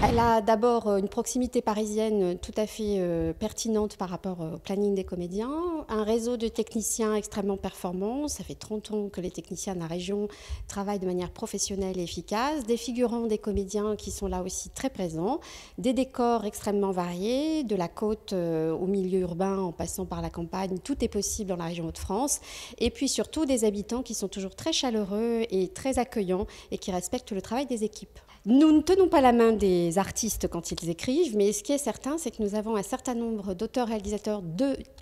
Elle a d'abord une proximité parisienne tout à fait pertinente par rapport au planning des comédiens, un réseau de techniciens extrêmement performants, ça fait 30 ans que les techniciens de la région travaillent de manière professionnelle et efficace, des figurants des comédiens qui sont là aussi très présents, des décors extrêmement variés, de la côte au milieu urbain en passant par la campagne, tout est possible dans la région Hauts-de-France, et puis surtout des habitants qui sont toujours très chaleureux et très accueillants et qui respectent le travail des équipes. Nous ne tenons pas la main des artistes quand ils écrivent, mais ce qui est certain, c'est que nous avons un certain nombre d'auteurs-réalisateurs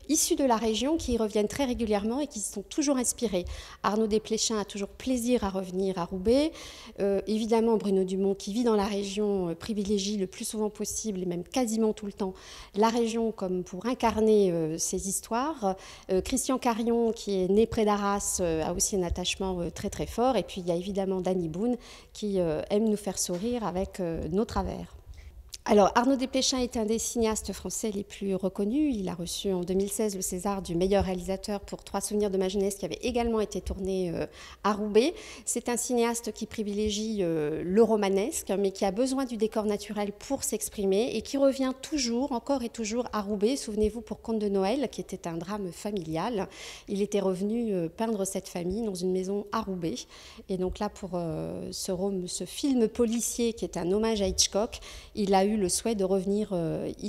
issus de la région qui y reviennent très régulièrement et qui sont toujours inspirés. Arnaud Desplechin a toujours plaisir à revenir à Roubaix. Évidemment, Bruno Dumont, qui vit dans la région, privilégie le plus souvent possible, et même quasiment tout le temps, la région comme pour incarner ses histoires. Christian Carion, qui est né près d'Arras, a aussi un attachement très très fort. Et puis il y a évidemment Danny Boone, qui aime nous faire sourire avec nos travers. Alors, Arnaud Desplechin est un des cinéastes français les plus reconnus. Il a reçu en 2016 le César du meilleur réalisateur pour Trois souvenirs de ma jeunesse, qui avait également été tourné à Roubaix. C'est un cinéaste qui privilégie le romanesque, mais qui a besoin du décor naturel pour s'exprimer et qui revient toujours, encore et toujours, à Roubaix. Souvenez-vous pour Conte de Noël, qui était un drame familial. Il était revenu peindre cette famille dans une maison à Roubaix. Et donc là, pour ce film policier, qui est un hommage à Hitchcock, il a eu le souhait de revenir